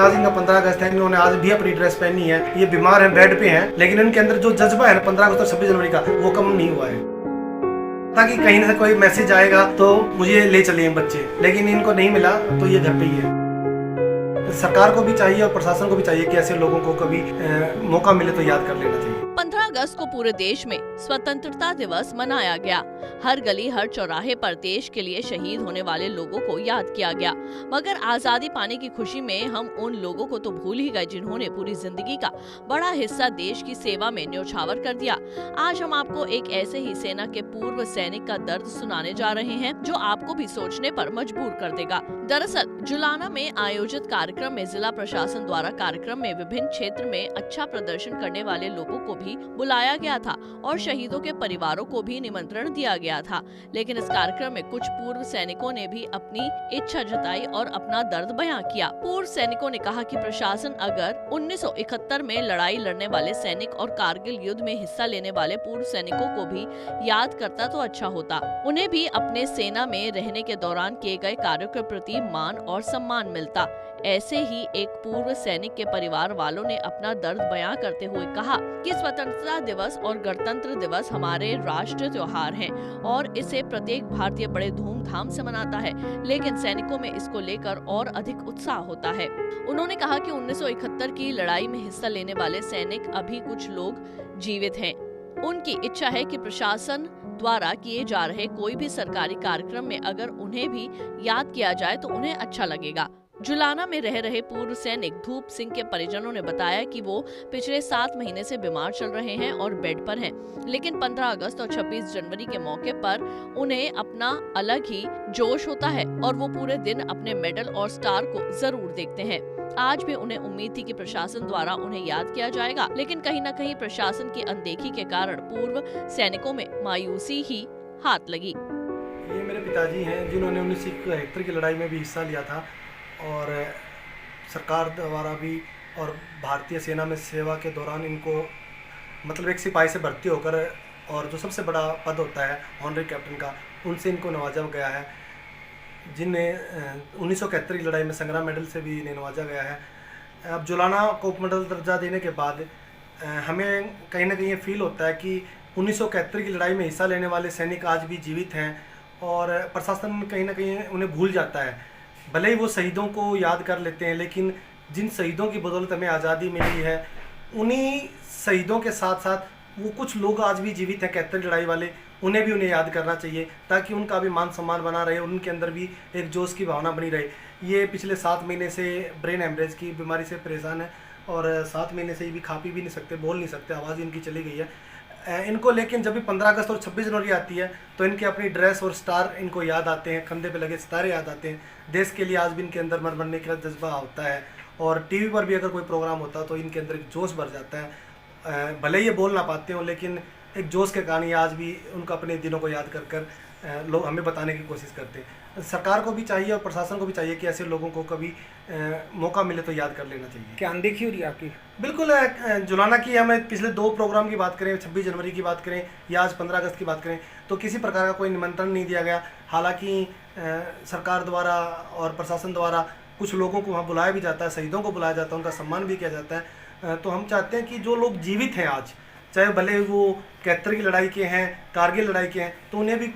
आज इनका 15 अगस्त है, इन्होंने आज भी अपनी ड्रेस पहनी है। ये बीमार हैं, बेड पे हैं, लेकिन इनके अंदर जो जज्बा है 15 अगस्त और 26 जनवरी का, वो कम नहीं हुआ है। ताकि कहीं ना कोई मैसेज आएगा तो मुझे ले चले बच्चे, लेकिन इनको नहीं मिला तो ये घर पे ही है। सरकार को भी चाहिए और प्रशासन को भी चाहिए कि ऐसे लोगों को कभी मौका मिले तो याद कर लेना चाहिए। 15 अगस्त को पूरे देश में स्वतंत्रता दिवस मनाया गया। हर गली हर चौराहे पर देश के लिए शहीद होने वाले लोगों को याद किया गया। मगर आजादी पाने की खुशी में हम उन लोगों को तो भूल ही गए जिन्होंने पूरी जिंदगी का बड़ा हिस्सा देश की सेवा में न्योछावर कर दिया। आज हम आपको एक ऐसे ही सेना के पूर्व सैनिक का दर्द सुनाने जा रहे हैं जो आपको भी सोचने पर मजबूर कर देगा। दरअसल जुलाना में आयोजित कार्यक्रम में जिला प्रशासन द्वारा कार्यक्रम में विभिन्न क्षेत्र में अच्छा प्रदर्शन करने वाले लोगों को भी बुलाया गया था और शहीदों के परिवारों को भी निमंत्रण दिया गया था। लेकिन इस कार्यक्रम में कुछ पूर्व सैनिकों ने भी अपनी इच्छा जताई और अपना दर्द बयां किया। पूर्व सैनिकों ने कहा कि प्रशासन अगर 1971 में लड़ाई लड़ने वाले सैनिक और कारगिल युद्ध में हिस्सा लेने वाले पूर्व सैनिकों को भी याद करता तो अच्छा होता। उन्हें भी अपने सेना में रहने के दौरान किए गए कार्यों के प्रति मान और सम्मान मिलता। ऐसे ही एक पूर्व सैनिक के परिवार वालों ने अपना दर्द बयां करते हुए कहा कि स्वतंत्रता दिवस और गणतंत्र दिवस हमारे राष्ट्रीय त्योहार हैं और इसे प्रत्येक भारतीय बड़े धूमधाम से मनाता है, लेकिन सैनिकों में इसको लेकर और अधिक उत्साह होता है। उन्होंने कहा कि 1971 की लड़ाई में हिस्सा लेने वाले सैनिक अभी कुछ लोग जीवित हैं। उनकी इच्छा है कि प्रशासन द्वारा किए जा रहे कोई भी सरकारी कार्यक्रम में अगर उन्हें भी याद किया जाए तो उन्हें अच्छा लगेगा। जुलाना में रह रहे पूर्व सैनिक धूप सिंह के परिजनों ने बताया कि वो पिछले 7 महीने से बीमार चल रहे हैं और बेड पर हैं, लेकिन 15 अगस्त और 26 जनवरी के मौके पर उन्हें अपना अलग ही जोश होता है और वो पूरे दिन अपने मेडल और स्टार को जरूर देखते हैं। आज भी उन्हें उम्मीद थी कि प्रशासन द्वारा उन्हें याद किया जाएगा, लेकिन कहीं न कहीं प्रशासन की अनदेखी के कारण पूर्व सैनिकों में मायूसी ही हाथ लगी। ये मेरे पिताजी हैं जिन्होंने 1971 की लड़ाई में भी हिस्सा लिया था और सरकार द्वारा भी और भारतीय सेना में सेवा के दौरान इनको मतलब एक सिपाही से भर्ती होकर और जो सबसे बड़ा पद होता है ऑनरी कैप्टन का, उनसे इनको नवाजा गया है, जिन्हें 1971 की लड़ाई में संग्राम मेडल से भी इन्हें नवाजा गया है। अब जुलाना को उपमंडल दर्जा देने के बाद हमें कहीं ना कहीं ये फील होता है कि 1971 की लड़ाई में हिस्सा लेने वाले सैनिक आज भी जीवित हैं और प्रशासन कहीं ना कहीं उन्हें भूल जाता है। भले ही वो शहीदों को याद कर लेते हैं, लेकिन जिन शहीदों की बदौलत हमें आज़ादी मिली है, उन्हीं शहीदों के साथ साथ वो कुछ लोग आज भी जीवित हैं 71 लड़ाई वाले, उन्हें याद करना चाहिए ताकि उनका भी मान सम्मान बना रहे, उनके अंदर भी एक जोश की भावना बनी रहे। ये पिछले 7 महीने से ब्रेन हेमरेज की बीमारी से परेशान है और 7 महीने से ये भी खा पी भी नहीं सकते, बोल नहीं सकते, आवाज़ इनकी चली गई है इनको। लेकिन जब भी 15 अगस्त और 26 जनवरी आती है तो इनके अपनी ड्रेस और स्टार इनको याद आते हैं, कंधे पे लगे सितारे याद आते हैं। देश के लिए आज भी इनके अंदर मर मरने का जज्बा होता है और टीवी पर भी अगर कोई प्रोग्राम होता तो इनके अंदर एक जोश भर जाता है। भले ये बोल ना पाते हो, लेकिन एक जोश के कारण ये आज भी उनको अपने दिनों को याद कर कर लोग हमें बताने की कोशिश करते हैं। सरकार को भी चाहिए और प्रशासन को भी चाहिए कि ऐसे लोगों को कभी मौका मिले तो याद कर लेना चाहिए। क्या अनदेखी हो रही है आपकी? बिल्कुल। जुलाना की हमें पिछले 2 प्रोग्राम की बात करें, 26 जनवरी की बात करें या आज 15 अगस्त की बात करें, तो किसी प्रकार का कोई निमंत्रण नहीं दिया गया। हालांकि सरकार द्वारा और प्रशासन द्वारा कुछ लोगों को वहाँ बुलाया भी जाता है, शहीदों को बुलाया जाता है, उनका सम्मान भी किया जाता है। तो हम चाहते हैं कि जो लोग जीवित हैं आज, चाहे भले वो 71 की लड़ाई के हैं, कारगिल लड़ाई के हैं, तो उन्हें भी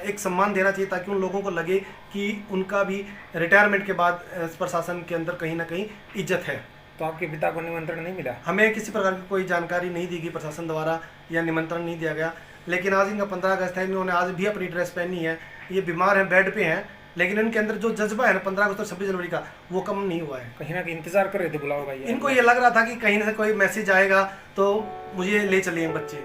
एक सम्मान देना चाहिए ताकि उन लोगों को लगे कि उनका भी रिटायरमेंट के बाद प्रशासन के अंदर कहीं ना कहीं इज्जत है। तो आपके पिता को निमंत्रण नहीं मिला? हमें किसी प्रकार की कोई जानकारी नहीं दी गई प्रशासन द्वारा या निमंत्रण नहीं दिया गया। लेकिन आज इनका 15 अगस्त है, इन्होंने आज भी अपनी ड्रेस पहनी है। ये बीमार हैं, बेड पे हैं, लेकिन इनके अंदर जो जज्बा है ना 15 अगस्त और 26 जनवरी का, वो कम नहीं हुआ है। कहीं ना कहीं इंतजार कर रहे थे बुलाओ भाई। इनको ये लग रहा था कि कहीं से कोई मैसेज आएगा तो मुझे ले चलिए बच्चे।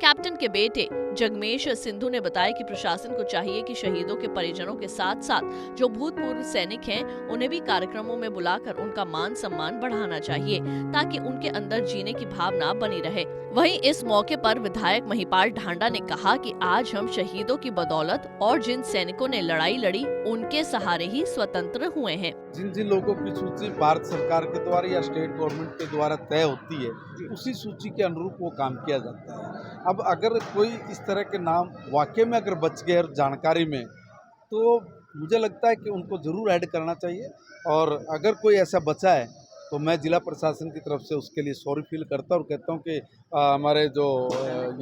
कैप्टन के बेटे जगमेश सिंधु ने बताया कि प्रशासन को चाहिए कि शहीदों के परिजनों के साथ साथ जो भूतपूर्व सैनिक हैं उन्हें भी कार्यक्रमों में बुलाकर उनका मान सम्मान बढ़ाना चाहिए ताकि उनके अंदर जीने की भावना बनी रहे। वहीं इस मौके पर विधायक महिपाल ढांडा ने कहा कि आज हम शहीदों की बदौलत और जिन सैनिकों ने लड़ाई लड़ी उनके सहारे ही स्वतंत्र हुए हैं। जिन जिन लोगों की सूची भारत सरकार के द्वारा या स्टेट गवर्नमेंट के द्वारा तय होती है, उसी सूची के अनुरूप वो काम किया जाता है। अब अगर कोई इस तरह के नाम वाकई में अगर बच गए और जानकारी में, तो मुझे लगता है कि उनको ज़रूर ऐड करना चाहिए। और अगर कोई ऐसा बचा है तो मैं जिला प्रशासन की तरफ से उसके लिए सॉरी फील करता हूँ और कहता हूँ कि हमारे जो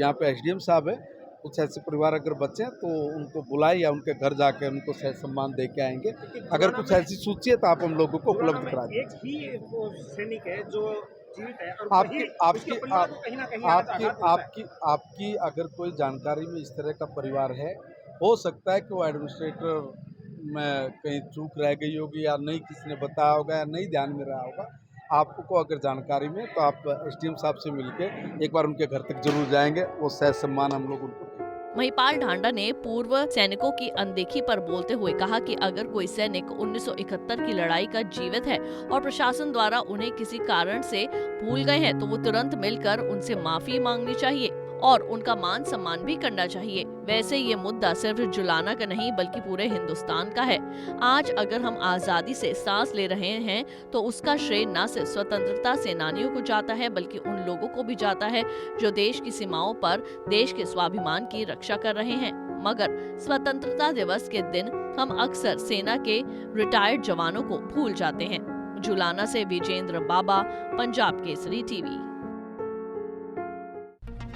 यहाँ पे एसडीएम साहब है, कुछ ऐसे परिवार अगर बचे हैं तो उनको बुलाए या उनके घर जाकर उनको सह सम्मान दे के आएंगे। अगर कुछ ऐसी सूची है तो आप हम लोगों को उपलब्ध करा दें। एक ही वो सैनिक है जो जीवित है और आपकी वही आपकी उसके परिवार को कहीं ना कहीं आज आपकी आघात मिलता है। आपकी आपकी अगर कोई जानकारी में इस तरह का परिवार है, हो सकता है कि वो एडमिनिस्ट्रेटर में कहीं चूक रह गई होगी या नहीं किसी ने बताया होगा या नहीं ध्यान में रहा होगा। आपको को अगर जानकारी में तो आप एसडीएम साहब से मिलके एक बार उनके घर तक जरूर जाएंगे, वो सह सम्मान हम लोग उनको देंगे। महिपाल ढांडा ने पूर्व सैनिकों की अनदेखी पर बोलते हुए कहा कि अगर कोई सैनिक 1971 की लड़ाई का जीवित है और प्रशासन द्वारा उन्हें किसी कारण से भूल गए हैं तो वो तुरंत मिलकर उनसे माफी मांगनी चाहिए और उनका मान सम्मान भी करना चाहिए। वैसे ये मुद्दा सिर्फ जुलाना का नहीं बल्कि पूरे हिंदुस्तान का है। आज अगर हम आजादी से सांस ले रहे हैं तो उसका श्रेय न सिर्फ स्वतंत्रता सेनानियों को जाता है बल्कि उन लोगों को भी जाता है जो देश की सीमाओं पर देश के स्वाभिमान की रक्षा कर रहे हैं। मगर स्वतंत्रता दिवस के दिन हम अक्सर सेना के रिटायर्ड जवानों को भूल जाते हैं। जुलाना से विजेंद्र बाबा, पंजाब केसरी टीवी।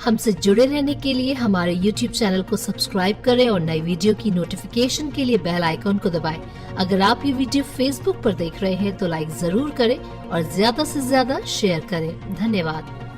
हमसे जुड़े रहने के लिए हमारे YouTube चैनल को सब्सक्राइब करें और नई वीडियो की नोटिफिकेशन के लिए बेल आइकॉन को दबाएं। अगर आप ये वीडियो Facebook पर देख रहे हैं तो लाइक जरूर करें और ज्यादा से ज्यादा शेयर करें। धन्यवाद।